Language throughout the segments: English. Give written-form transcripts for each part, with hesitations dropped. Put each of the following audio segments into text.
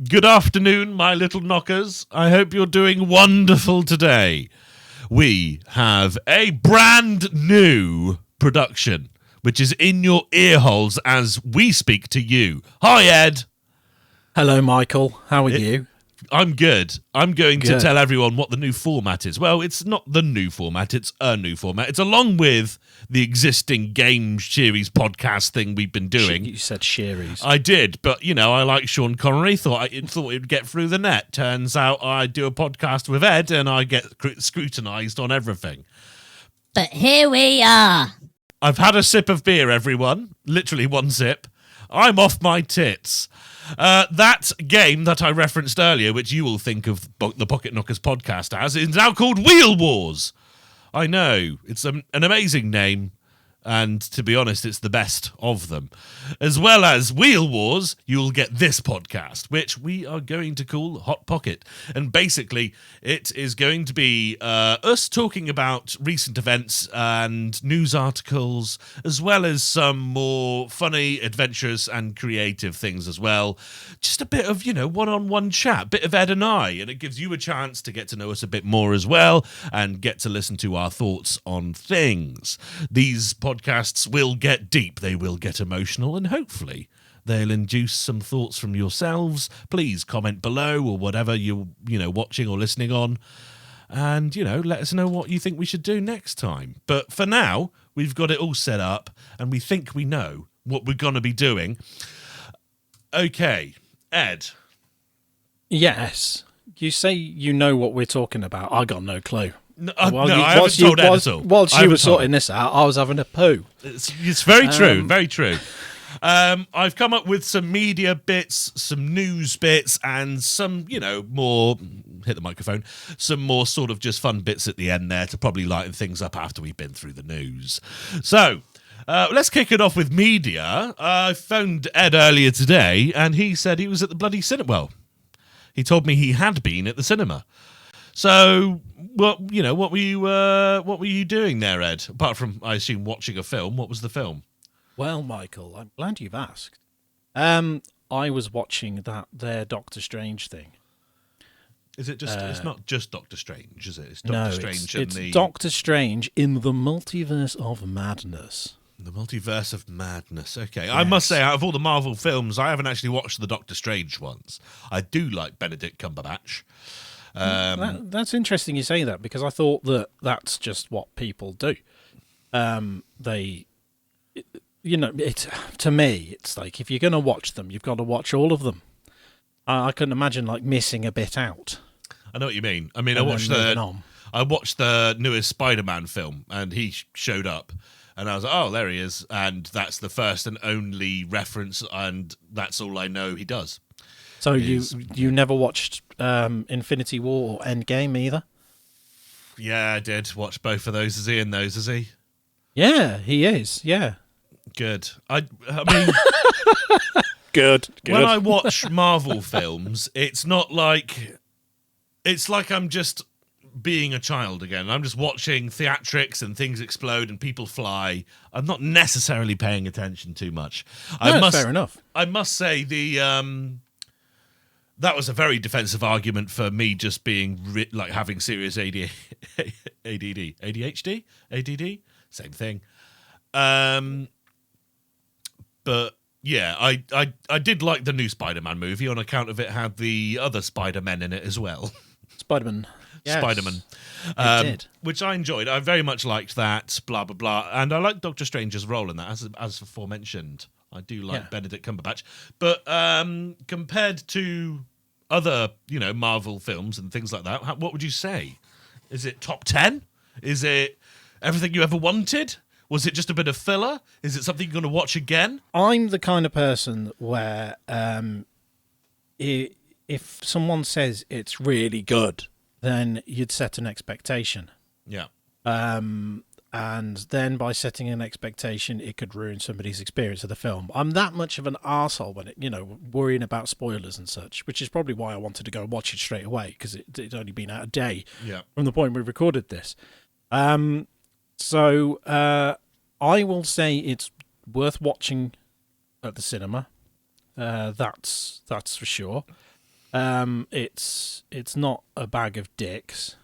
Good afternoon, my little knockers. I hope you're doing wonderful today. We have a brand new production, which is in your ear holes as we speak to you. Hi, Ed. Hello, Michael. How are you? I'm good. I'm going to tell everyone what the new format is. Well, it's not the new format, it's a new format. It's along with the existing game series podcast thing we've been doing. You said series. I did, but, I like Sean Connery, thought it would get through the net. Turns out I do a podcast with Ed and I get scrutinised on everything. But here we are. I've had a sip of beer, everyone. Literally one sip. I'm off my tits. That game that I referenced earlier, which you will think of the Pocket Knockers podcast as, is now called Wheel Wars. I know, it's an amazing name, and to be honest, it's the best of them. As well as Wheel Wars, you'll get this podcast, which we are going to call Hot Pocket. And basically, it is going to be us talking about recent events and news articles, as well as some more funny, adventurous, and creative things as well. Just a bit of, one-on-one chat, bit of Ed and I, and it gives you a chance to get to know us a bit more as well, and get to listen to our thoughts on things. These podcasts will get deep, they will get emotional, and hopefully they'll induce some thoughts from yourselves. Please comment below or whatever you're watching or listening on, and let us know what you think we should do next time. But for now, we've got it all set up and we think we know what we're going to be doing. Okay, Ed. Yes. You say you know what we're talking about. I got no clue. I haven't told Ed at all. Whilst you were sorting this out, I was having a poo. It's very true, very true. I've come up with some media bits, some news bits, and some, more, hit the microphone, some more sort of just fun bits at the end there to probably lighten things up after we've been through the news. So, let's kick it off with media. I phoned Ed earlier today, and he said he was at the bloody cinema. Well, he told me he had been at the cinema. So, what were you doing there, Ed? Apart from, I assume, watching a film, what was the film? Well, Michael, I'm glad you've asked. I was watching their Doctor Strange thing. Is it just? It's not just Doctor Strange, is it? It's It's Doctor Strange in the Multiverse of Madness. The Multiverse of Madness. Okay, yes. Yes. I must say, out of all the Marvel films, I haven't actually watched the Doctor Strange ones. I do like Benedict Cumberbatch. That's interesting you say that, because I thought that's just what people do. To me, it's like, if you're going to watch them, you've got to watch all of them. I couldn't imagine missing a bit out. I know what you mean. I mean, I watched the newest Spider-Man film, and he showed up, and I was like, oh, there he is, and that's the first and only reference, and that's all I know he does. So you never watched Infinity War or Endgame either? Yeah, I did watch both of those. Is he in those? Is he? Yeah, he is. Yeah. Good. I mean, good. When I watch Marvel films, it's like I'm just being a child again. I'm just watching theatrics and things explode and people fly. I'm not necessarily paying attention too much. Fair enough. I must say that was a very defensive argument for me just being having serious ADD, same thing. But yeah, I did like the new Spider-Man movie on account of it had the other Spider-Men in it as well. Spider-Man. Yes, Spider-Man. it did. Which I enjoyed. I very much liked that, blah, blah, blah. And I like Doctor Strange's role in that, as aforementioned. I do like Benedict Cumberbatch. But compared to other, Marvel films and things like that, what would you say? Is it top 10? Is it everything you ever wanted? Was it just a bit of filler? Is it something you're going to watch again? I'm the kind of person where if someone says it's really good, then you'd set an expectation. Yeah. And then by setting an expectation, it could ruin somebody's experience of the film. I'm that much of an arsehole when worrying about spoilers and such, which is probably why I wanted to go and watch it straight away, because it'd only been out a day from the point we recorded this. So I will say it's worth watching at the cinema. That's for sure. It's not a bag of dicks.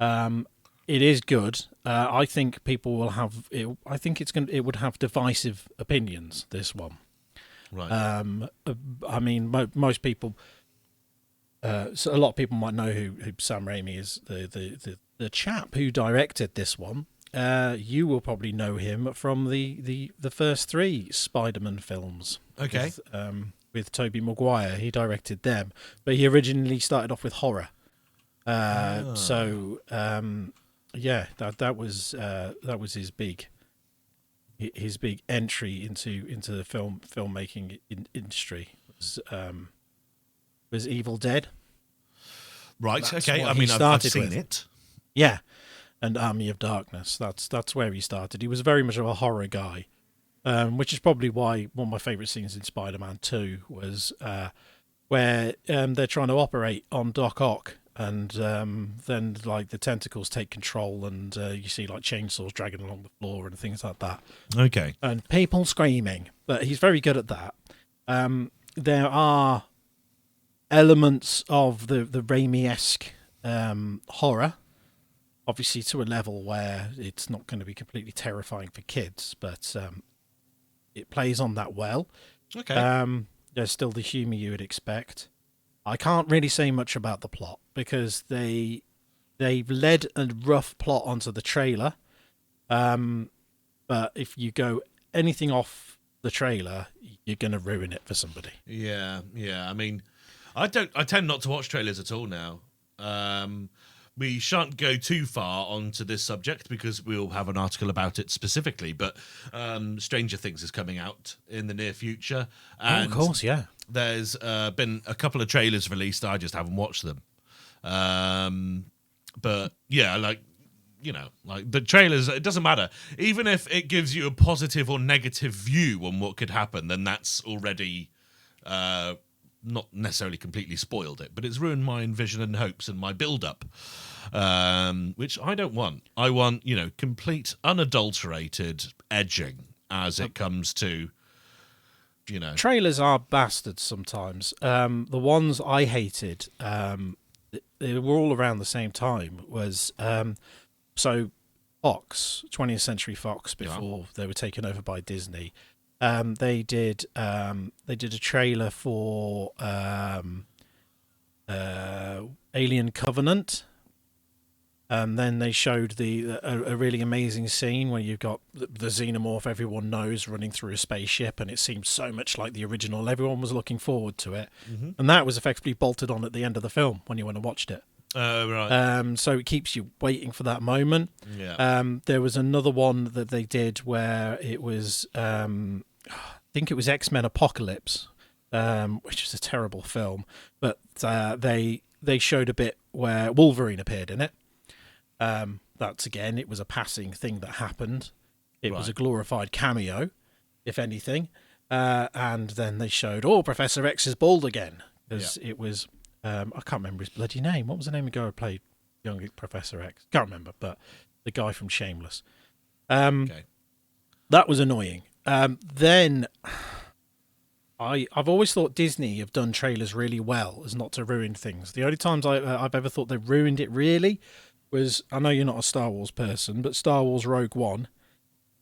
It is good. I think people will have it. I think it would have divisive opinions. This one. Right. I mean, most people. So a lot of people might know who Sam Raimi is. The chap who directed this one. You will probably know him from the first 3 Spider-Man films. Okay. With Tobey Maguire, he directed them, but he originally started off with horror. So yeah, that was his big entry into the filmmaking industry was Evil Dead. Right. That's Okay. what I he mean, I've started seen with. it. Yeah, and Army of Darkness. That's where he started. He was very much of a horror guy, which is probably why one of my favourite scenes in Spider-Man 2 was where they're trying to operate on Doc Ock, and then like the tentacles take control, and you see like chainsaws dragging along the floor and things like that, Okay. and people screaming. But he's very good at that. There are elements of the Raimi-esque horror, obviously to a level where it's not going to be completely terrifying for kids, but it plays on that well. Okay. There's still the humour you would expect. I can't really say much about the plot because they've led a rough plot onto the trailer. But if you go anything off the trailer, you're going to ruin it for somebody. Yeah. I mean, I tend not to watch trailers at all now. We shan't go too far onto this subject because we'll have an article about it specifically. But Stranger Things is coming out in the near future, and of course, yeah. there's been a couple of trailers released. I just haven't watched them. But yeah, like the trailers. It doesn't matter, even if it gives you a positive or negative view on what could happen. Then that's already not necessarily completely spoiled it, but it's ruined my envision and hopes and my build-up, which I don't want. I want, complete unadulterated edging as it comes to, Trailers are bastards sometimes. The ones I hated, they were all around the same time, was so Fox, 20th Century Fox, before they were taken over by Disney. They did a trailer for Alien Covenant, and then they showed a really amazing scene where you've got the xenomorph everyone knows running through a spaceship, and it seemed so much like the original. Everyone was looking forward to it, and that was effectively bolted on at the end of the film when you went and watched it. Right. So it keeps you waiting for that moment. Yeah. There was another one that they did where it was, I think it was X-Men Apocalypse, which is a terrible film, but they showed a bit where Wolverine appeared in it. That's again, it was a passing thing that happened. It was a glorified cameo, if anything. And then they showed, Professor X is bald again, because it was. I can't remember his bloody name. What was the name of the guy who played young Professor X? Can't remember, but the guy from Shameless. Okay. That was annoying. Then I've always thought Disney have done trailers really well as not to ruin things. The only times I've ever thought they've ruined it really was, I know you're not a Star Wars person, but Star Wars Rogue One,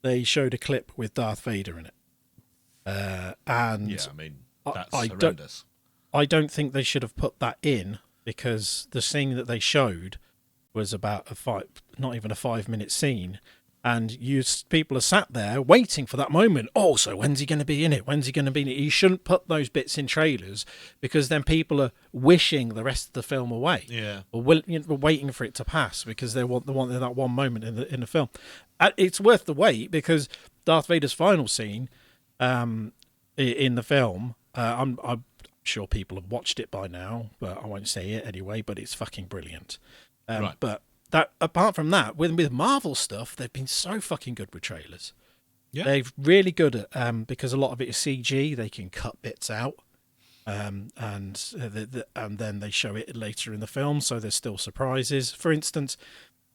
they showed a clip with Darth Vader in it. And yeah, I mean, that's horrendous. I don't think they should have put that in, because the scene that they showed was about not even a 5-minute scene, and people are sat there waiting for that moment. So when's he going to be in it? When's he going to be in it? You shouldn't put those bits in trailers, because then people are wishing the rest of the film away. Yeah, or waiting for it to pass because they want that one moment in the film. It's worth the wait, because Darth Vader's final scene in the film, I'm sure people have watched it by now, but I won't say it anyway, but it's fucking brilliant. Right. But that, apart from that, with Marvel stuff, they've been so fucking good with trailers. Yeah. They're really good at, because a lot of it is CG, they can cut bits out, and then they show it later in the film, so there's still surprises. For instance,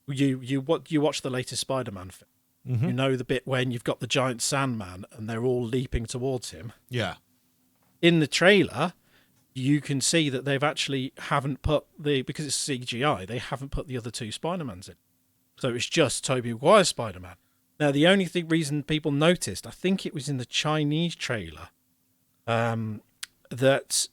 you watch the latest Spider-Man film. Mm-hmm. You know the bit when you've got the giant Sandman and they're all leaping towards him. Yeah. In the trailer, you can see that they've actually haven't put because it's CGI, they haven't put the other two Spider-Mans in. So it's just Tobey Maguire's Spider-Man. Now, the only reason people noticed, I think it was in the Chinese trailer, that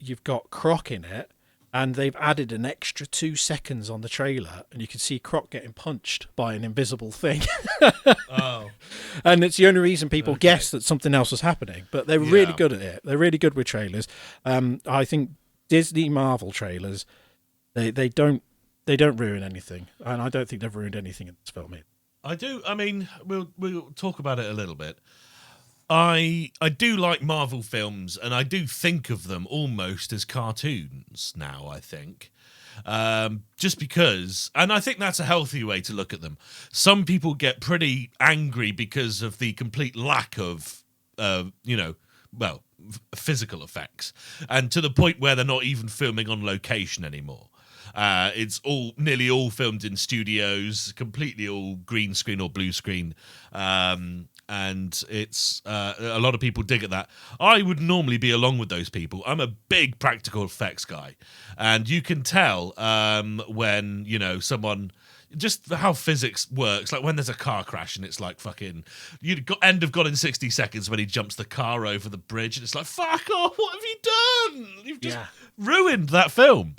you've got Croc in it, and they've added an extra 2 seconds on the trailer, and you can see Croc getting punched by an invisible thing. Oh. And it's the only reason people guessed that something else was happening. But they're really good at it. They're really good with trailers. I think Disney Marvel trailers, they don't ruin anything, and I don't think they've ruined anything in this film either. I do. I mean, we'll talk about it a little bit. I do like Marvel films, and I do think of them almost as cartoons now, I think. Just because, and I think that's a healthy way to look at them. Some people get pretty angry because of the complete lack of, physical effects, and to the point where they're not even filming on location anymore. It's nearly all filmed in studios, completely all green screen or blue screen. And it's a lot of people dig at that. I would normally be along with those people. I'm a big practical effects guy, and you can tell when someone, just how physics works. Like when there's a car crash and it's like fucking, you'd end of Gone in 60 Seconds when he jumps the car over the bridge, and it's like, fuck off, what have you done? You've just ruined that film.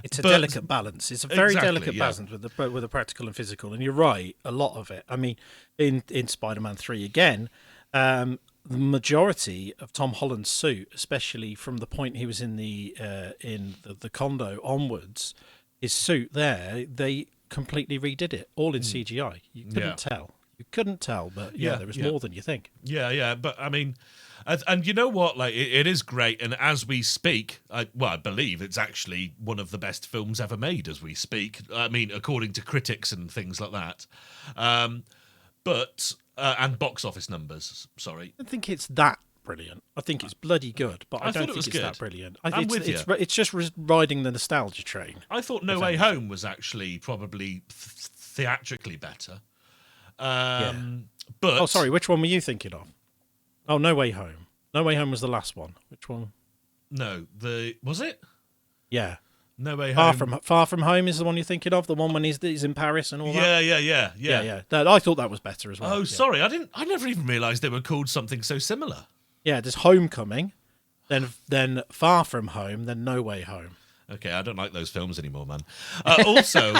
It's a delicate balance. It's a very delicate balance with the practical and physical. And you're right, a lot of it. I mean, in Spider-Man 3 again, the majority of Tom Holland's suit, especially from the point he was in the condo onwards, his suit there, they completely redid it, all in CGI. You couldn't tell. You couldn't tell, but there was more than you think. Yeah. But I mean, and you know what? Like, it is great. And as we speak, I believe it's actually one of the best films ever made as we speak. I mean, according to critics and things like that. And box office numbers. Sorry, I don't think it's that brilliant. I think it's bloody good, but I don't think it's that brilliant. It's just riding the nostalgia train. I thought No Way Home was actually probably theatrically better. But sorry, which one were you thinking of? Oh, No Way Home. No Way Home was the last one. Which one? No, was it? Yeah. No Way Home. Far from Home is the one you're thinking of. The one when he's in Paris and all that. Yeah. I thought that was better as well. Oh, sorry, I never even realised they were called something so similar. Yeah, there's Homecoming, then Far From Home, then No Way Home. Okay, I don't like those films anymore, man. Also,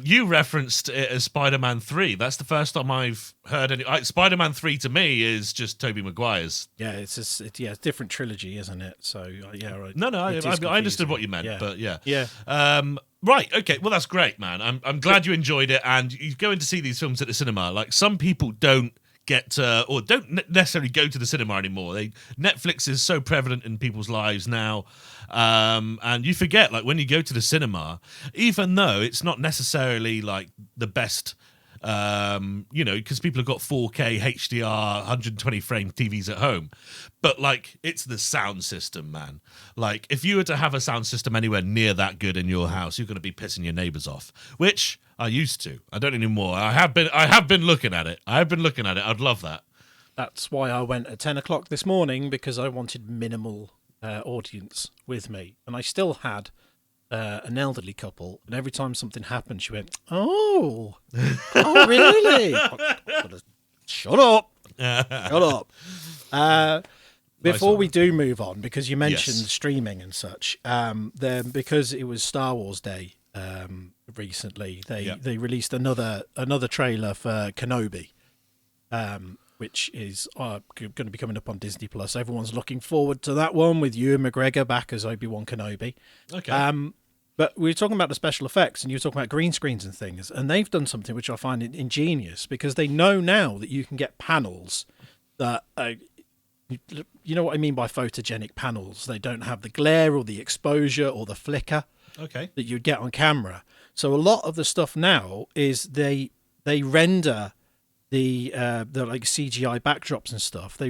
you referenced it as Spider-Man 3. That's the first time I've heard any. Spider-Man 3 to me is just Tobey Maguire's. Yeah, it's a different trilogy, isn't it? So right. No, I understood what you meant, but yeah. Right, okay, well that's great, man. I'm glad you enjoyed it, and you go in to see these films at the cinema. Like, some people don't don't necessarily go to the cinema anymore. Netflix is so prevalent in people's lives now, and you forget, like, when you go to the cinema, even though it's not necessarily like the best, because people have got 4K HDR 120 frame TVs at home, but like, it's the sound system, man. Like, if you were to have a sound system anywhere near that good in your house, you're going to be pissing your neighbors off, which I used to. I don't anymore. I have been looking at it. I'd love that. That's why I went at 10 o'clock this morning, because I wanted minimal audience with me. And I still had an elderly couple, and every time something happened, she went, oh really? Shut up. Before we do move on, because you mentioned streaming and such, then because it was Star Wars Day recently, they released another trailer for Kenobi, which is going to be coming up on Disney Plus. Everyone's looking forward to that one, with Ewan McGregor back as Obi-Wan Kenobi. Okay. But we were talking about the special effects, and you were talking about green screens and things, and they've done something which I find ingenious, because they know now that you can get panels that you know what I mean by photogenic panels. They don't have the glare or the exposure or the flicker that you'd get on camera. So a lot of the stuff now is they render the like CGI backdrops and stuff. They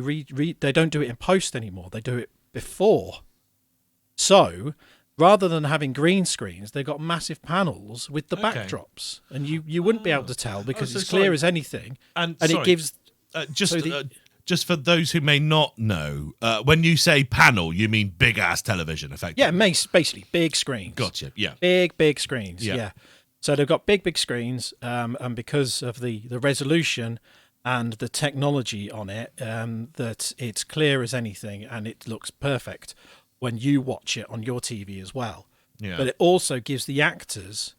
they don't do it in post anymore. They do it before. So rather than having green screens, they've got massive panels with the backdrops, and you wouldn't be able to tell, because it's clear as anything, and it gives just for those who may not know, when you say panel, you mean big ass television, effectively. Yeah, basically big screens. Gotcha. Yeah. Big screens. Yeah. Yeah. So they've got big screens, and because of the resolution and the technology on it, that it's clear as anything, and it looks perfect when you watch it on your TV as well. Yeah. But it also gives the actors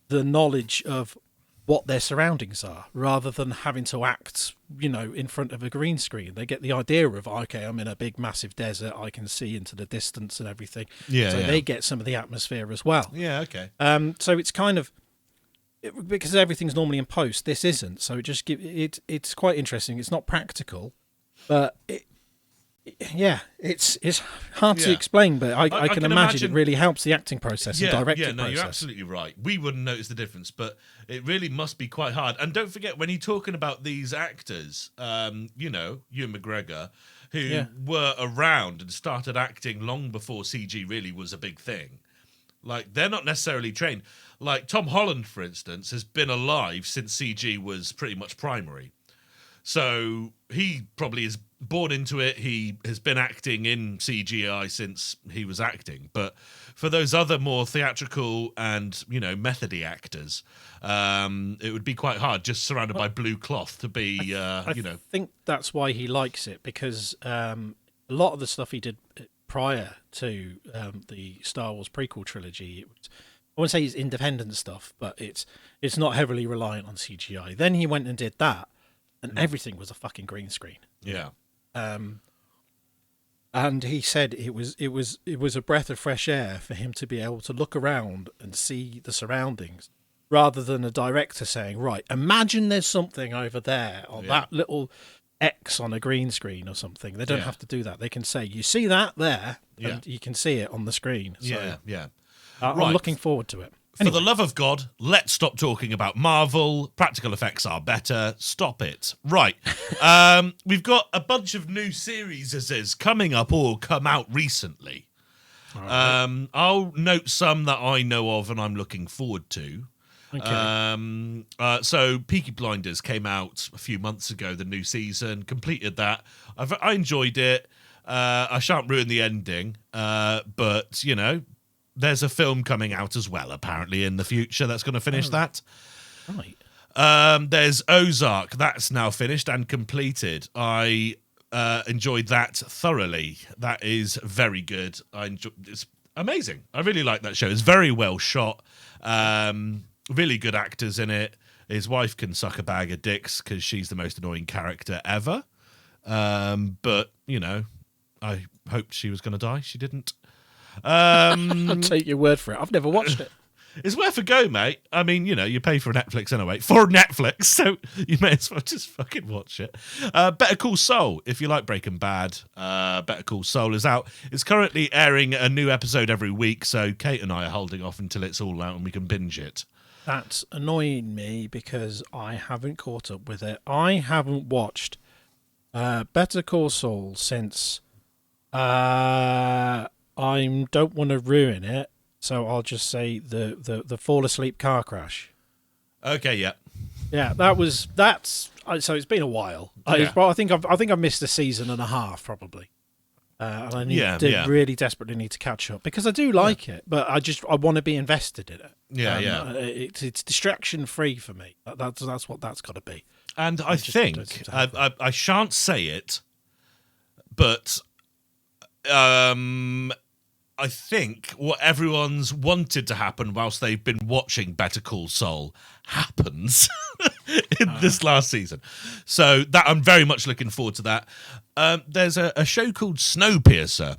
the knowledge of what their surroundings are, rather than having to act, in front of a green screen. They get the idea of, okay, I'm in a big, massive desert. I can see into the distance and everything. Yeah. So yeah. they get some of the atmosphere as well. Yeah. Okay. So it's kind of, because everything's normally in post, this isn't. So it just it's quite interesting. It's not practical, but it's hard to Yeah. explain. But I can imagine it really helps the acting process and directing Yeah, no, process. you're absolutely right. We wouldn't notice the difference, but it really must be quite hard. And don't forget, when you're talking about these actors, Ewan McGregor, who were around and started acting long before CG really was a big thing. Like, they're not necessarily trained. Like, Tom Holland, for instance, has been alive since CG was pretty much primary. So he probably is born into it. He has been acting in CGI since he was acting. But for those other more theatrical and, methody actors, it would be quite hard just surrounded by blue cloth to be, I think that's why he likes it, because a lot of the stuff he did prior to the Star Wars prequel trilogy, I wouldn't say it's independent stuff, but it's not heavily reliant on CGI. Then he went and did that, and everything was a fucking green screen. Yeah. And he said it was a breath of fresh air for him to be able to look around and see the surroundings, rather than a director saying, right, imagine there's something over there on that little X on a green screen or something. They don't have to do that. They can say, you see that there, and you can see it on the screen. So, yeah. I'm looking forward to it. For the love of God, let's stop talking about Marvel. Practical effects are better. Stop it. Right. We've got a bunch of new series coming up or come out recently. Right. I'll note some that I know of and I'm looking forward to. Okay. So Peaky Blinders came out a few months ago, the new season. Completed that. I enjoyed it. I shan't ruin the ending, but, there's a film coming out as well, apparently, in the future that's going to finish that. Right. There's Ozark. That's now finished and completed. I enjoyed that thoroughly. That is very good. It's amazing. I really like that show. It's very well shot. Really good actors in it. His wife can suck a bag of dicks because she's the most annoying character ever. But, I hoped she was going to die. She didn't. I'll take your word for it. I've never watched it. It's worth a go, mate. I mean, you pay for Netflix anyway. For Netflix, so you may as well just fucking watch it. Better Call Saul, if you like Breaking Bad. Better Call Saul is out. It's currently airing a new episode every week, so Kate and I are holding off until it's all out and we can binge it. That's annoying me because I haven't caught up with it. I haven't watched Better Call Saul since... I don't want to ruin it, so I'll just say the fall asleep car crash. Okay, yeah. Yeah, that's so it's been a while. Yeah. I think I've missed a season and a half probably. And I really desperately need to catch up because I do like it, but I want to be invested in it. Yeah. It's distraction free for me. That's what that's got to be. And I think I shan't say it, but I think what everyone's wanted to happen whilst they've been watching Better Call Saul happens in this last season. So that I'm very much looking forward to that. There's a show called Snowpiercer,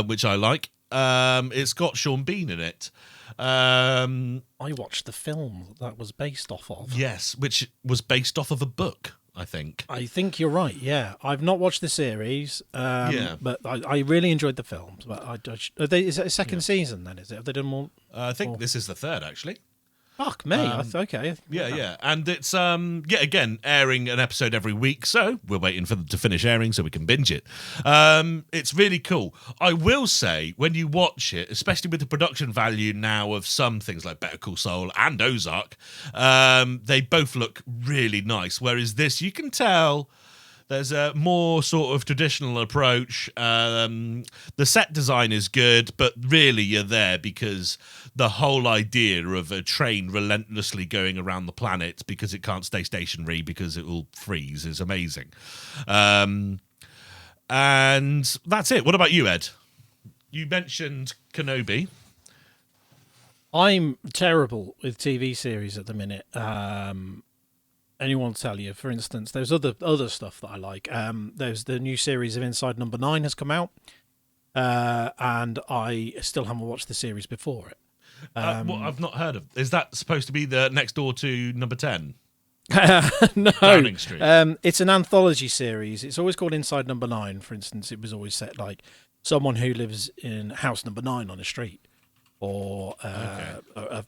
which I like. It's got Sean Bean in it. I watched the film that was based off of. Yes, which was based off of a book, I think. I think you're right, yeah. I've not watched the series, but I really enjoyed the films. But is it a second season then, is it? Have they done more? I think this is the third, actually. Fuck me. Okay. Yeah. And it's, again, airing an episode every week, so we're waiting for them to finish airing so we can binge it. It's really cool. I will say, when you watch it, especially with the production value now of some things like Better Call Saul and Ozark, they both look really nice, whereas this, you can tell There's a more sort of traditional approach. The set design is good, but really you're there because the whole idea of a train relentlessly going around the planet because it can't stay stationary because it will freeze is amazing. And that's it. What about you, Ed? You mentioned Kenobi. I'm terrible with TV series at the minute. Anyone will tell you. For instance, there's other stuff that I like. There's the new series of Inside Number 9 has come out, and I still haven't watched the series before it. What I've not heard of. Is that supposed to be the next door to Number 10? No, Downing Street. It's an anthology series. It's always called Inside Number 9. For instance, it was always set like someone who lives in house number 9 on a street, or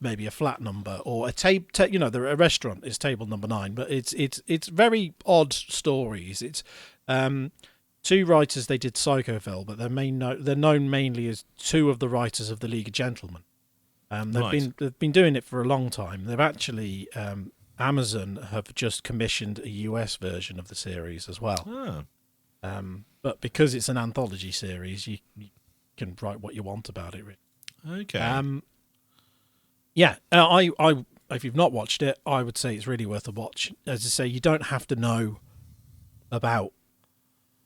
maybe a flat number, or a a restaurant is table number 9. But it's very odd stories. It's two writers. They did Psychoville, but they're known mainly as two of the writers of the League of Gentlemen. They've been doing it for a long time. They've actually Amazon have just commissioned a US version of the series as well. But because it's an anthology series, you can write what you want about it. Really. Okay. I if you've not watched it, I would say it's really worth a watch. As I say, you don't have to know about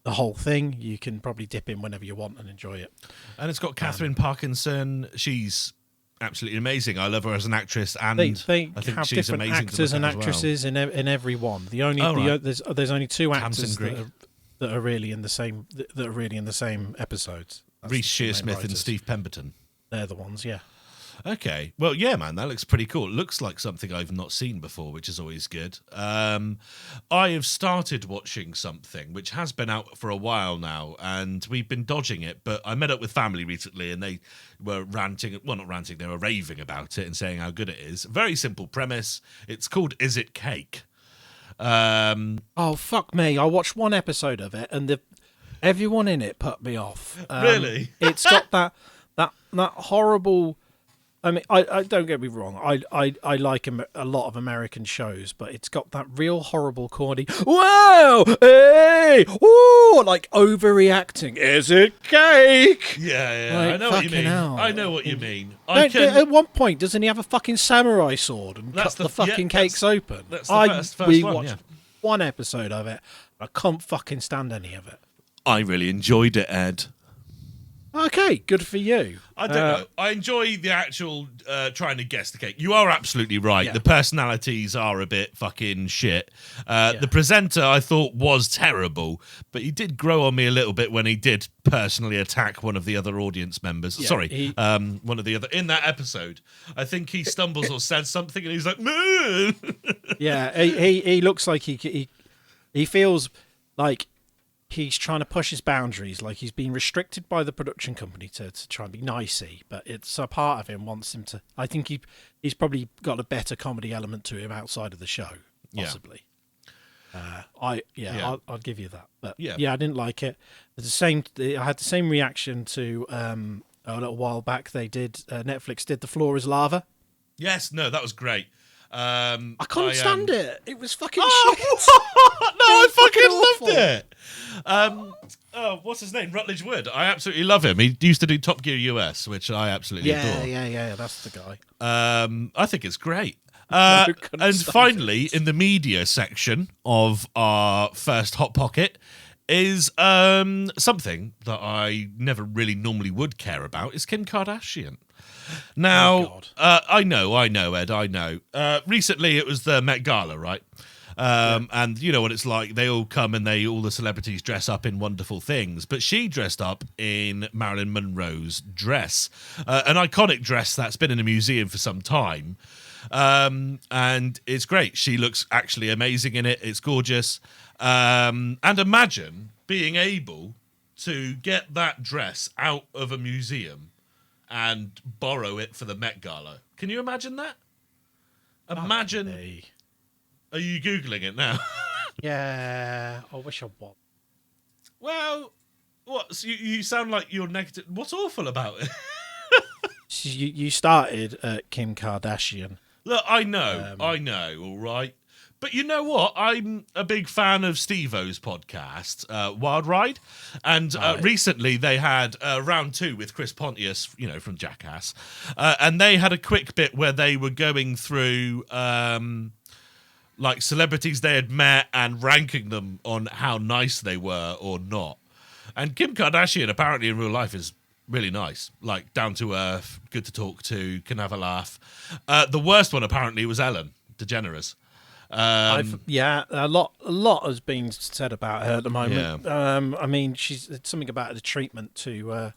the whole thing. You can probably dip in whenever you want and enjoy it. And it's got Catherine Parkinson. She's absolutely amazing. I love her as an actress, and They I think have she's different amazing actors to look and at as well. actresses in every one. There's only two actors that are really in the same episodes. That's Reece the main Shearsmith and writers. Steve Pemberton. They're the ones, yeah. Okay. Well, yeah, man, that looks pretty cool. It looks like something I've not seen before, which is always good. I have started watching something which has been out for a while now, and we've been dodging it, but I met up with family recently, and they were ranting, well, not ranting, they were raving about it and saying how good it is. Very simple premise. It's called Is It Cake? Oh, fuck me. I watched one episode of it, and everyone in it put me off. Really? It's got that horrible... I mean, I don't get me wrong. I like a lot of American shows, but it's got that real horrible, corny, wow, hey, ooh, like overreacting. Is it cake? Yeah, Like, I know what you fucking mean. hell. I know what you mean. At one point, doesn't he have a fucking samurai sword and cut the fucking cakes open? That's the first we one, watched one episode of it. I can't fucking stand any of it. I really enjoyed it, Ed. Okay, good for you. I don't know. I enjoy the actual trying to guess the cake. You are absolutely right. Yeah. The personalities are a bit fucking shit. The presenter I thought was terrible, but he did grow on me a little bit when he did personally attack one of the other audience members. Yeah, Sorry, one of the other in that episode. I think he stumbles or says something, and he's like, "Moo!" Yeah, he looks like he feels like he's trying to push his boundaries, like he's being restricted by the production company to try and be nicey, but it's a part of him wants him to... I think he's probably got a better comedy element to him outside of the show, possibly. I'll give you that. But I didn't like it. I had the same reaction to a little while back. Netflix did The Floor Is Lava. Yes, no, that was great. I couldn't stand it. It was fucking shit. No, I fucking awful. loved it. What's his name? Rutledge Wood. I absolutely love him. He used to do Top Gear US, which I absolutely adore. Yeah, that's the guy. I think it's great. couldn't And stand finally, it. in the media section of our first Hot Pocket is something that I never really normally would care about, is Kim Kardashian. Now, I know, Ed, I know. Recently, it was the Met Gala, right? And you know what it's like. They all come and all the celebrities dress up in wonderful things. But she dressed up in Marilyn Monroe's dress, an iconic dress that's been in a museum for some time. And it's great. She looks actually amazing in it. It's gorgeous. And imagine being able to get that dress out of a museum and borrow it for the Met Gala. Can you imagine that? Imagine... Are you Googling it now? Yeah, I wish I was. Well, what? So you sound like you're negative. What's awful about it? You started at Kim Kardashian. Look, I know, all right. But you know what? I'm a big fan of Steve-O's podcast, Wild Ride. And recently they had round 2 with Chris Pontius, from Jackass. And they had a quick bit where they were going through like celebrities they had met and ranking them on how nice they were or not. And Kim Kardashian apparently in real life is really nice, like down to earth, good to talk to, can have a laugh. The worst one apparently was Ellen DeGeneres. A lot has been said about her at the moment. Yeah. I mean, it's something about the treatment to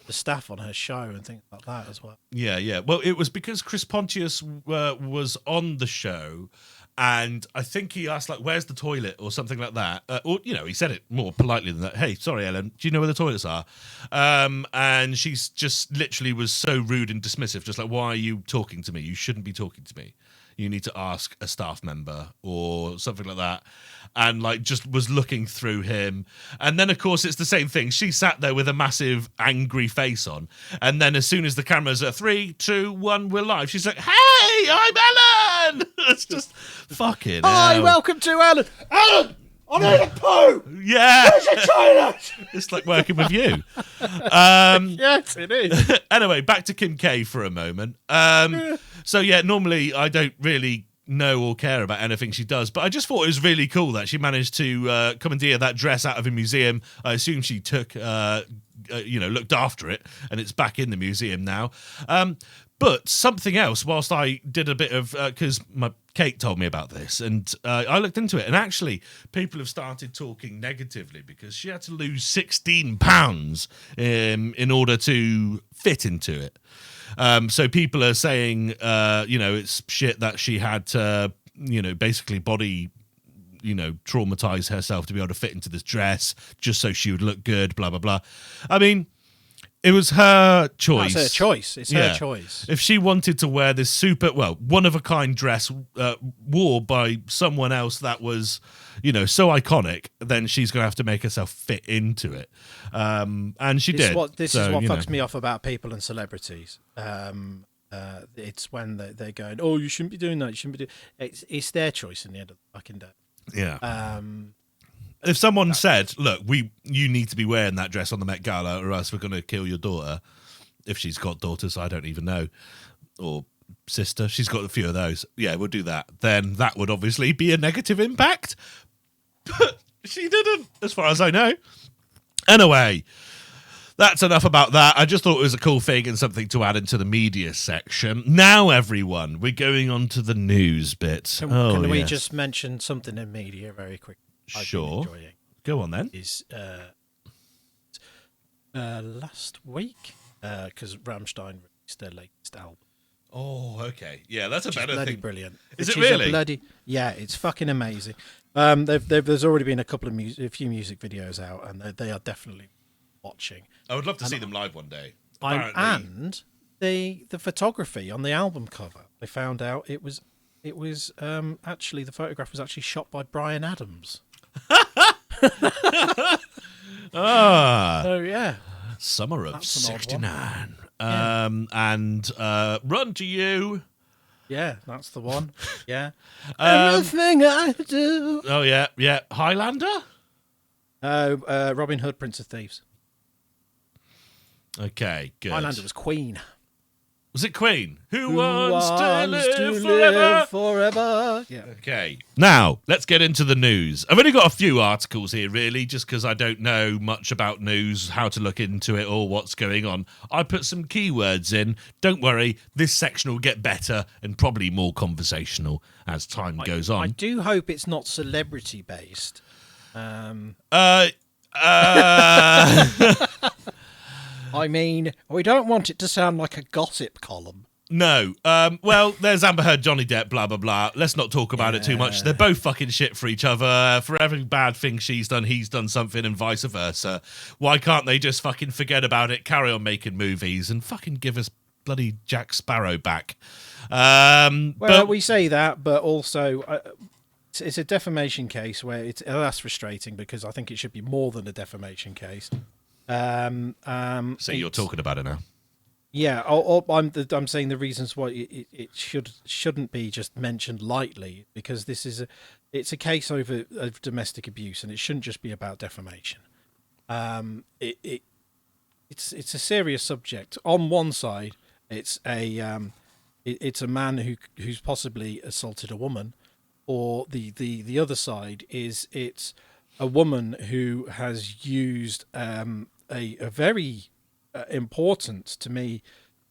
the staff on her show and things like that as well. Yeah. Well, it was because Chris Pontius was on the show, and I think he asked, like, where's the toilet or something like that. Or, he said it more politely than that. Hey, sorry, Ellen, do you know where the toilets are? And she's just literally was so rude and dismissive, just like, why are you talking to me? You shouldn't be talking to me. You need to ask a staff member or something like that. And like just was looking through him. And then, of course, it's the same thing. She sat there with a massive angry face on. And then as soon as the cameras are 3, 2, 1, we're live, she's like, hey, I'm Ellen. It's just fucking Hi, hell. welcome to Ellen. Ellen, I need a poo. Yeah. Where's your toilet? It's like working with you. Yes, it is. Anyway, back to Kim K for a moment. So yeah, normally I don't really know or care about anything she does, but I just thought it was really cool that she managed to commandeer that dress out of a museum. I assume she took, looked after it, and it's back in the museum now. But something else, whilst I did a bit of, because my Kate told me about this, and I looked into it, and actually people have started talking negatively because she had to lose 16 pounds in order to fit into it. So people are saying, it's shit that she had to, basically body, traumatize herself to be able to fit into this dress just so she would look good, blah, blah, blah. I mean, it was her choice. That's her choice. It's her choice. If she wanted to wear this one-of-a-kind dress wore by someone else that was, so iconic, then she's going to have to make herself fit into it. And she did. This is what fucks me off about people and celebrities. It's when they're going, oh, you shouldn't be doing that. You shouldn't be doing. It's their choice in the end of the fucking day. Yeah. If someone said, look, you need to be wearing that dress on the Met Gala or else we're going to kill your daughter, if she's got daughters, I don't even know, or sister, she's got a few of those, yeah, we'll do that, then that would obviously be a negative impact. But she didn't, as far as I know. Anyway, that's enough about that. I just thought it was a cool thing and something to add into the media section. Now, everyone, we're going on to the news bit. Can we just mention something in media very quick? Sure. Go on then. Is last week, because Rammstein released their latest album. Oh, okay. Yeah, that's a better bloody thing. Brilliant. Is it really? Yeah, it's fucking amazing. There's already been a few music videos out, and they are definitely watching. I would love to see them live one day. And the photography on the album cover, they found out it was actually the photograph was actually shot by Bryan Adams. So yeah, summer of That's an odd '69. Yeah. And Run to You. Yeah, that's the one. Yeah. Everything I do. Oh yeah. Highlander. Robin Hood, Prince of Thieves. Okay, good. Highlander was Queen. Was it Queen? Who wants to live forever? Yeah. Okay. Now, let's get into the news. I've only got a few articles here, really, just because I don't know much about news, how to look into it, or what's going on. I put some keywords in. Don't worry, this section will get better and probably more conversational as time goes on. I do hope it's not celebrity-based. I mean, we don't want it to sound like a gossip column. No. Well, there's Amber Heard, Johnny Depp, blah, blah, blah. Let's not talk about it too much. They're both fucking shit for each other. For every bad thing she's done, he's done something and vice versa. Why can't they just fucking forget about it, carry on making movies and fucking give us bloody Jack Sparrow back? Well, we say that, but also it's a defamation case where that's frustrating because I think it should be more than a defamation case. So you're talking about it now? Yeah, I'm saying the reasons why it shouldn't be just mentioned lightly, because it's a case of domestic abuse, and it shouldn't just be about defamation. It's a serious subject. On one side, it's it's a man who's possibly assaulted a woman, or the other side is it's a woman who has used a very important to me,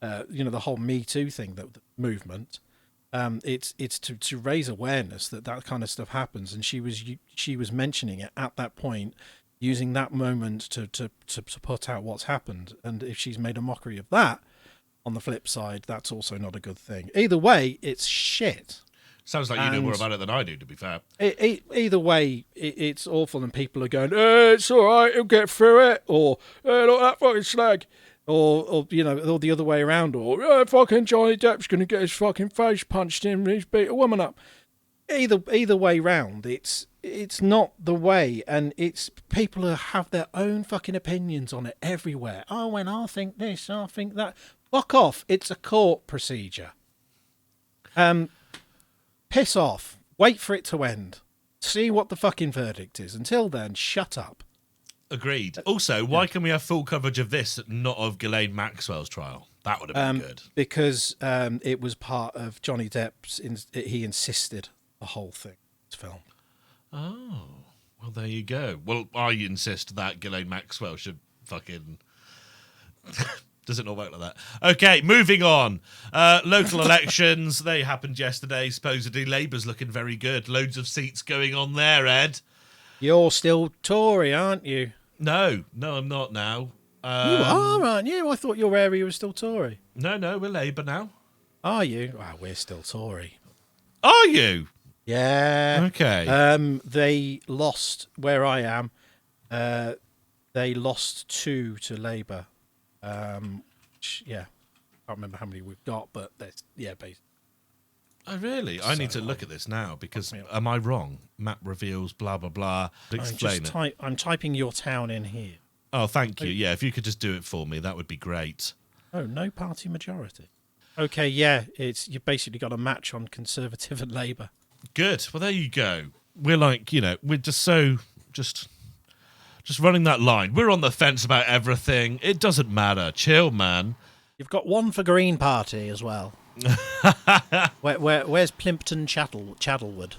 the whole Me Too thing, the movement. It's to raise awareness that kind of stuff happens, and she was mentioning it at that point, using that moment to put out what's happened. And if she's made a mockery of that, on the flip side, that's also not a good thing. Either way, it's shit. Sounds like you know more about it than I do, to be fair. Either way, it's awful, and people are going, it's all right, he'll get through it, or look at that fucking slag, or or the other way around, or fucking Johnny Depp's going to get his fucking face punched in and he's beat a woman up. Either way round, it's not the way, and it's people who have their own fucking opinions on it everywhere. Oh, when I think this, I think that. Fuck off! It's a court procedure. Piss off. Wait for it to end. See what the fucking verdict is. Until then, shut up. Agreed. Also, why can we have full coverage of this, not of Ghislaine Maxwell's trial? That would have been good. Because it was part of Johnny Depp's. He insisted the whole thing was filmed. Oh, well, there you go. Well, I insist that Ghislaine Maxwell should fucking... Does it not work like that? Okay, moving on. Local elections, they happened yesterday. Supposedly, Labour's looking very good. Loads of seats going on there, Ed. You're still Tory, aren't you? No, I'm not now. You are, aren't you? I thought your area was still Tory. No, we're Labour now. Are you? Well, we're still Tory. Are you? Yeah. Okay. They lost where I am. They lost 2 to Labour. Can't remember how many we've got, but that's basically. Oh, really? I need to look at this now, because am I wrong? Map reveals, blah, blah, blah. Explain it. I'm typing your town in here. Oh, thank you. Yeah, if you could just do it for me, that would be great. Oh, no party majority. Okay, yeah, you've basically got a match on Conservative and Labour. Good. Well, there you go. We're like, we're just running that line. We're on the fence about everything. It doesn't matter. Chill, man. You've got one for Green Party as well. Where's Plimpton Chaddlewood?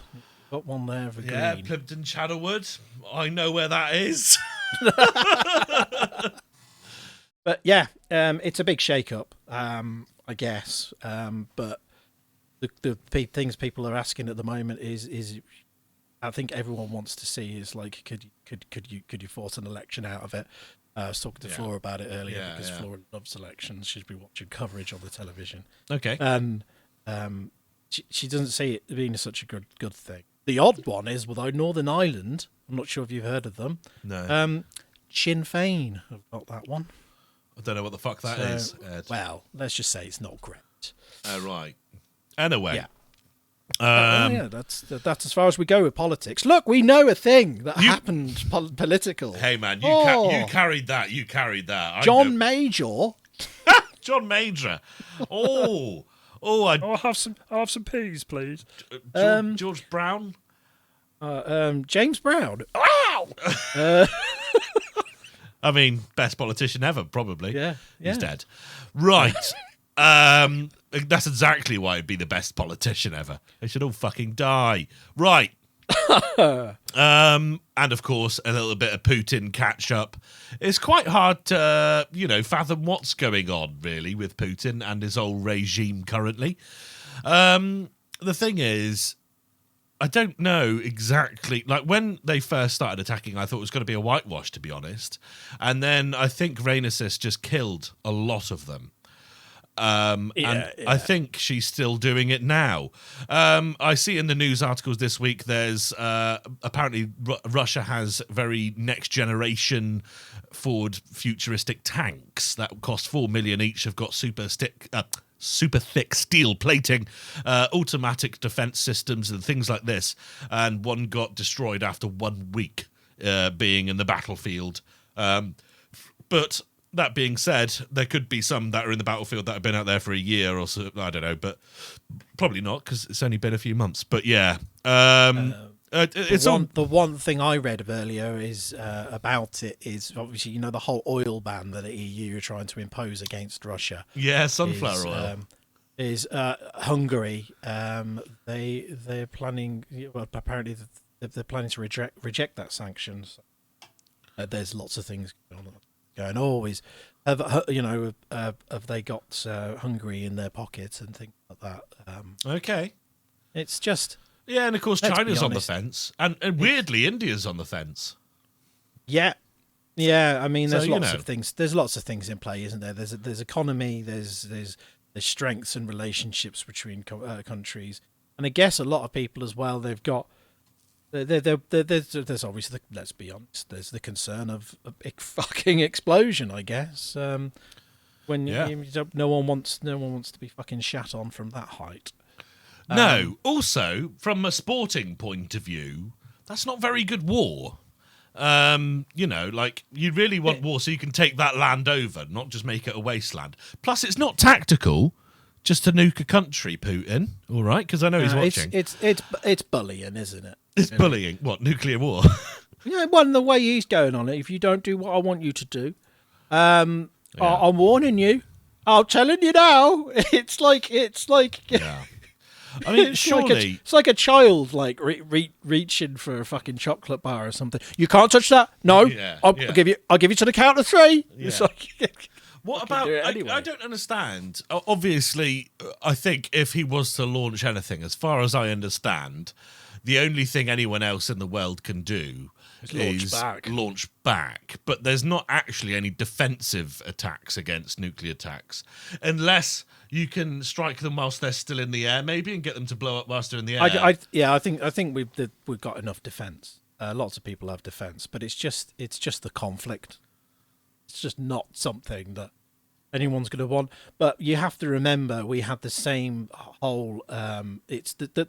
Got one there for Green. Yeah, Plimpton Chaddlewood. I know where that is. But yeah, it's a big shake-up, I guess. But the things people are asking at the moment is I think everyone wants to see is like, could you force an election out of it? I was talking to Flora about it earlier, because Flora loves elections. She's been watching coverage on the television. Okay. And she doesn't see it being such a good thing. The odd one is, although Northern Ireland, I'm not sure if you've heard of them. No. Sinn Féin have got that one. I don't know what the fuck that is, Ed. Well, let's just say it's not great. Right. Anyway. Yeah. That's as far as we go with politics. Look, we know a thing that happened political. Hey, man, you carried that. You carried that. John Major. John Major. I'll have some peas, please. George Brown. James Brown. Ow! I mean, best politician ever, probably. Yeah. He's dead. Right. That's exactly why he'd be the best politician ever. They should all fucking die. Right. And of course, a little bit of Putin catch up. It's quite hard to, fathom what's going on, really, with Putin and his whole regime currently. The thing is, I don't know exactly. Like, when they first started attacking, I thought it was going to be a whitewash, to be honest. And then I think Reinasis just killed a lot of them. I think she's still doing it now. I see in the news articles this week there's apparently Russia has very next generation Ford futuristic tanks that cost 4 million each, have got super thick steel plating, automatic defense systems and things like this, and one got destroyed after 1 week being in the battlefield. But that being said, there could be some that are in the battlefield that have been out there for a year or so. I don't know, but probably not because it's only been a few months. But yeah, the one thing I read of earlier is about it is obviously the whole oil ban that the EU are trying to impose against Russia. Yeah, sunflower oil. Is Hungary? They're planning. Well, apparently they're planning to reject that sanctions. There's lots of things going. Always have they got Hungary in their pockets and things like that? Okay, it's just. Yeah, and of course China's on the fence, and weirdly India's on the fence. Yeah, I mean, there's lots of things. There's lots of things in play, isn't there? There's economy. There's strengths and relationships between countries, and I guess a lot of people as well. They've got. There's obviously, let's be honest. There's the concern of a big fucking explosion. I guess when no one wants to be fucking shat on from that height. No. Also, from a sporting point of view, that's not very good war. You really want war so you can take that land over, not just make it a wasteland. Plus, it's not tactical just to nuke a country, Putin. All right, because I know he's watching. It's bullying, isn't it? It's bullying. What, nuclear war? Yeah, well, the way he's going on it. If you don't do what I want you to do, I'm warning you. I'm telling you now. It's like. Yeah. I mean, surely it's like a child reaching for a fucking chocolate bar or something. You can't touch that. No, I'll give you to the count of 3. Yeah. It's like, what about? Anyway. I don't understand. Obviously, I think if he was to launch anything, as far as I understand, the only thing anyone else in the world can do is launch back. But there's not actually any defensive attacks against nuclear attacks, unless you can strike them whilst they're still in the air, maybe, and get them to blow up whilst they're in the air. I think we've got enough defense. Lots of people have defense, but it's just the conflict. It's just not something that anyone's going to want. But you have to remember, we had the same whole. It's the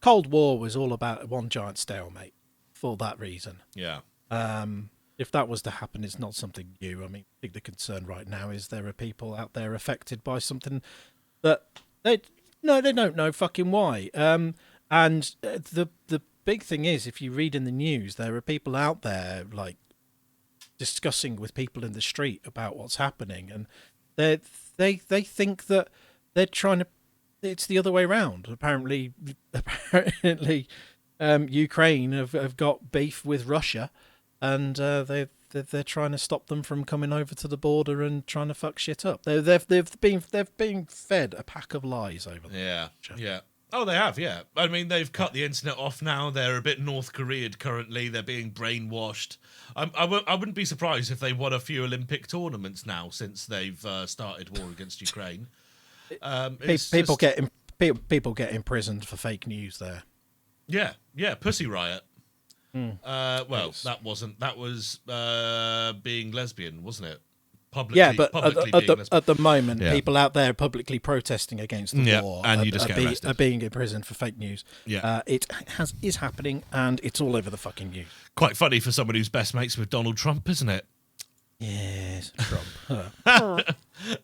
Cold War was all about one giant stalemate for that reason. Yeah. If that was to happen, it's not something new. I mean, I think the concern right now is there are people out there affected by something that they don't know fucking why. And the big thing is, if you read in the news, there are people out there like discussing with people in the street about what's happening, and they think that they're trying to. It's the other way around. Apparently, Ukraine have got beef with Russia. And they're trying to stop them from coming over to the border and trying to fuck shit up. They've been fed a pack of lies over there. Yeah. Oh, they have. Yeah. I mean, they've cut the internet off now. They're a bit North Korean currently. They're being brainwashed. I wouldn't be surprised if they won a few Olympic tournaments now since they've started war against Ukraine. People get imprisoned for fake news there. Yeah. Pussy Riot. That was being lesbian, wasn't it? At the moment, people out there publicly protesting against the war and you just get arrested. Are being imprisoned for fake news. Yeah. It is happening, and it's all over the fucking news. Quite funny for someone who's best mates with Donald Trump, isn't it? Yes, Trump.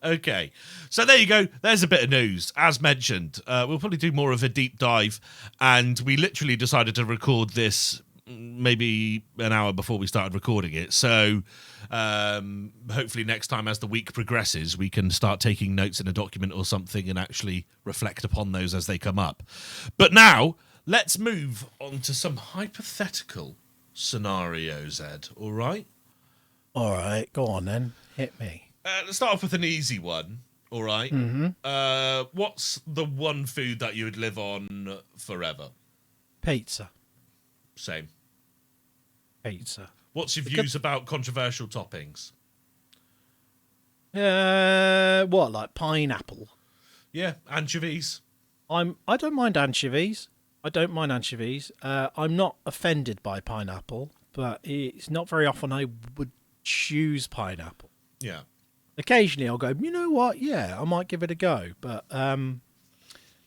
Okay, so there you go. There's a bit of news. As mentioned, we'll probably do more of a deep dive, and we literally decided to record this maybe an hour before we started recording it. So hopefully next time, as the week progresses, we can start taking notes in a document or something and actually reflect upon those as they come up. But now, let's move on to some hypothetical scenarios, Ed. All right? All right, go on then. Hit me. Let's start off with an easy one. All right? Mm-hmm. What's the one food that you would live on forever? Pizza. Same. Pizza. What's your views about controversial toppings? What, like pineapple? Yeah, anchovies. I don't mind anchovies. I'm not offended by pineapple, but it's not very often I would choose pineapple. Yeah. Occasionally I'll go, you know what? Yeah, I might give it a go. But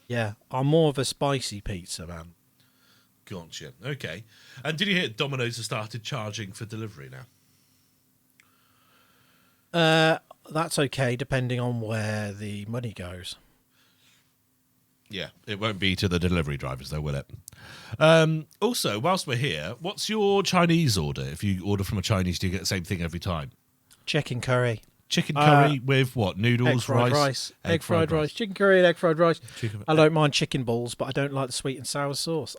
yeah, I'm more of a spicy pizza man. Gotcha. Okay. And did you hear Domino's has started charging for delivery now? That's okay, depending on where the money goes. Yeah, it won't be to the delivery drivers, though, will it? Also, whilst we're here, what's your Chinese order? If you order from a Chinese, do you get the same thing every time? Chicken curry. Chicken curry with what? Noodles, Egg fried rice. Egg fried rice. Chicken curry and egg fried rice. I don't mind chicken balls, but I don't like the sweet and sour sauce.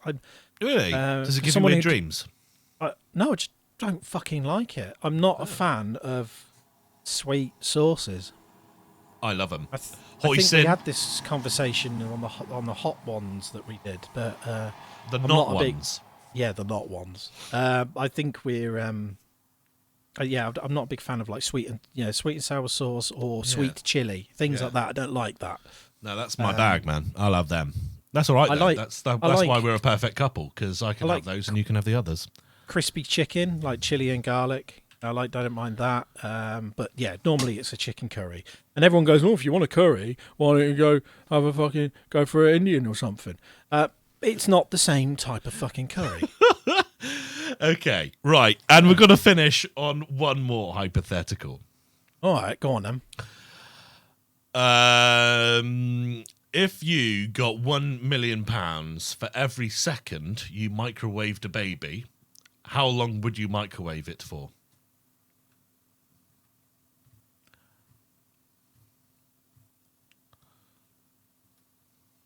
Really? Does it give you weird dreams? No, I just don't fucking like it. I'm not a fan of sweet sauces. I love them. I think we had this conversation on the hot ones that we did, but the not ones. The not ones. I think we're I'm not a big fan of like sweet and sour sauce or sweet chili, things like that. I don't like that. No, that's my bag, man. I love them. That's all right. That's why we're a perfect couple, because I can have those and you can have the others. Crispy chicken, like chili and garlic. I don't mind that. But yeah, normally it's a chicken curry, and everyone goes, "Oh, if you want a curry, why don't you go for an Indian or something?" It's not the same type of fucking curry. Okay, right. And we're going to finish on one more hypothetical. All right, go on then. If you got £1 million for every second you microwaved a baby, how long would you microwave it for?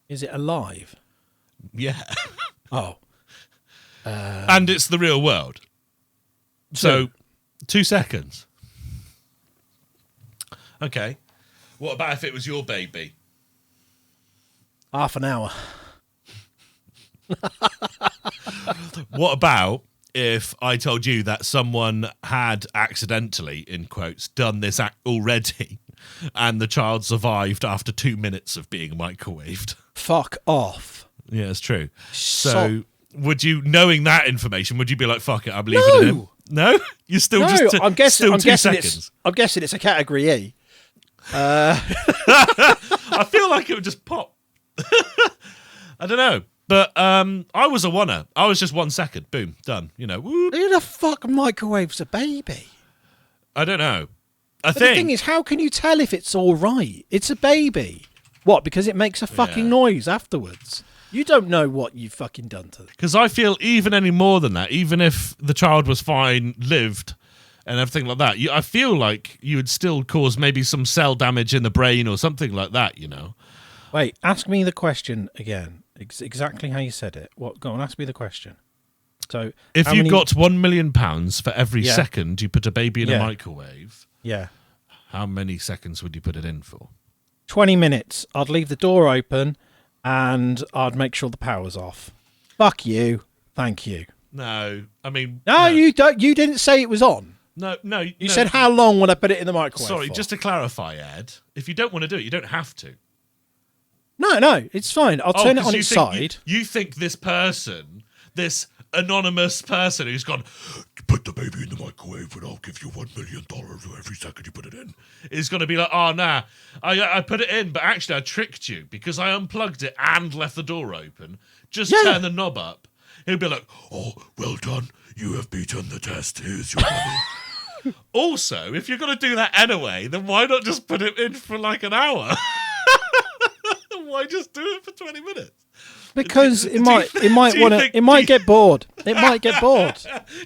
Is it alive? Yeah. Oh. And it's the real world. So, 2 seconds. Okay. What about if it was your baby? Half an hour. What about if I told you that someone had accidentally, in quotes, done this act already, and the child survived after 2 minutes of being microwaved? Fuck off. Yeah, it's true. So would you, knowing that information, would you be like, fuck it, I'm leaving it in? No? You're still I'm guessing 2 seconds. I'm guessing it's a category E. I feel like it would just pop. I don't know. But I was a oneer. I was just 1 second. Boom. Done. You know. Whoop. Who the fuck microwaves a baby? I don't know. The thing is, how can you tell if it's all right? It's a baby. What? Because it makes a fucking noise afterwards. You don't know what you've fucking done to them. Because I feel even any more than that, even if the child was fine, lived, and everything like that, I feel like you would still cause maybe some cell damage in the brain or something like that, you know. Wait, ask me the question again. Exactly how you said it. What? Go on, ask me the question. So, if you got £1 million for every second you put a baby in a microwave, how many seconds would you put it in for? 20 minutes. I'd leave the door open and I'd make sure the power's off. Fuck you. Thank you. No, I mean... No, you don't. You didn't say it was on. No. You said how long would I put it in the microwave Sorry, for? just to clarify, Ed, if you don't want to do it, you don't have to. No, it's fine. I'll turn it on its side. You think this person, this anonymous person who's gone, put the baby in the microwave and I'll give you $1 million for every second you put it in, is going to be like, oh, nah, I put it in, but actually I tricked you because I unplugged it and left the door open. Just turn the knob up. He'll be like, oh, well done. You have beaten the test. Here's your money. Also, if you're going to do that anyway, then why not just put it in for like an hour? Why just do it for 20 minutes? Because it might get bored. It might get bored.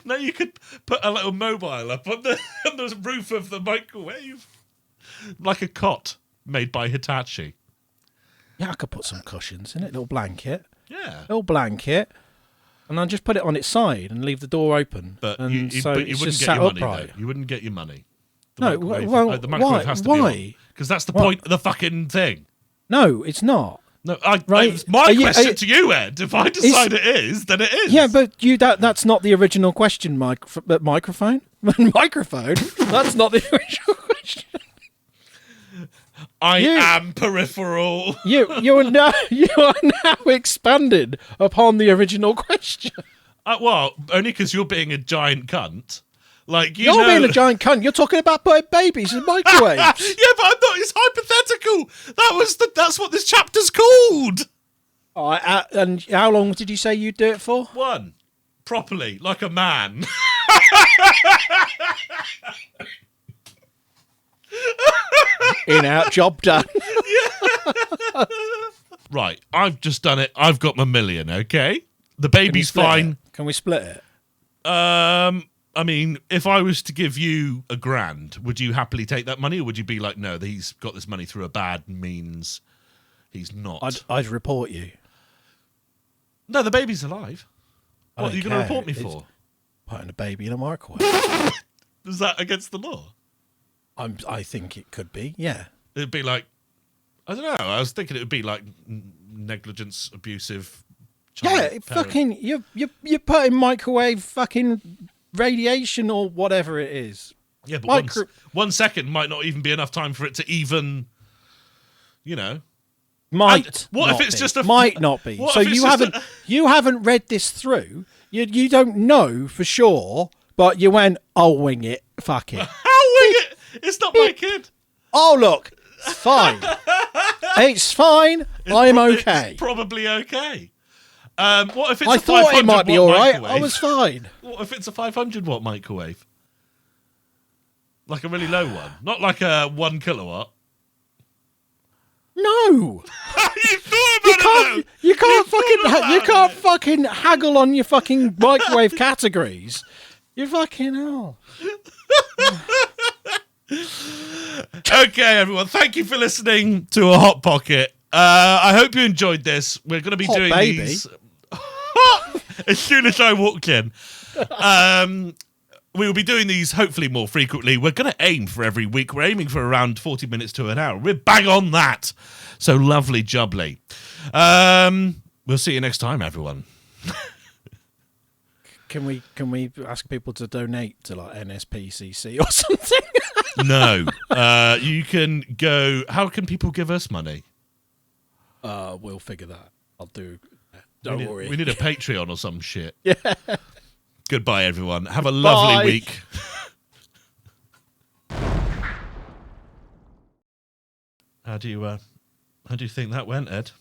No, you could put a little mobile up on the roof of the microwave, like a cot made by Hitachi. Yeah, I could put some cushions in it, little blanket. Yeah, little blanket, and I'll just put it on its side and leave the door open. But you wouldn't get your money, though. You wouldn't get your money. The microwave has to be on, because that's the point of the fucking thing. No, it's not. No, it's my question to you, Ed. If I decide it is, then it is. Yeah, but that's not the original question, microphone? Microphone? That's not the original question. I am peripheral. You are now expanded upon the original question. Well, only because you're being a giant cunt. Like you're being a giant cunt. You're talking about putting babies in microwaves. Yeah, but I'm not. It's hypothetical. That's what this chapter's called. And how long did you say you'd do it for? One, properly, like a man. In, out, job done. Right, I've just done it. I've got my million, okay? The baby's fine. Can we split it? I mean, if I was to give you $1,000, would you happily take that money, or would you be like, no, he's got this money through a bad means, he's not? I'd report you. No, the baby's alive. What are you going to report me for? Putting a baby in a microwave. Is that against the law? I think it could be, yeah. It'd be like, I don't know, I was thinking it would be like negligence, abusive child parent. Fucking, you're putting microwave fucking radiation or whatever it is. Yeah, but 1 second might not even be enough time for it to even, you know. Might not be. So you haven't read this through. You don't know for sure, but you went, I'll wing it. Fuck it. I'll wing it. It's not my kid. Oh look, it's fine. It's fine. I'm okay. It's probably okay. What if it's I a thought it might be all right. microwave? I was fine. What if it's a 500-watt microwave? Like a really low one, not like a 1 kilowatt. No. You thought about it. You can't fucking haggle on your fucking microwave categories. You fucking hell. Okay, everyone. Thank you for listening to A Hot Pocket. I hope you enjoyed this. We're going to be doing these as soon as I walked in. We will be doing these hopefully more frequently. We're going to aim for every week. We're aiming for around 40 minutes to an hour. We're bang on that. So lovely jubbly. We'll see you next time, everyone. Can we ask people to donate to like NSPCC or something? No. You can go. How can people give us money? We'll figure that. I'll do. Don't worry. We need a Patreon or some shit. Yeah. Goodbye, everyone. Have a lovely week. How do you think that went, Ed?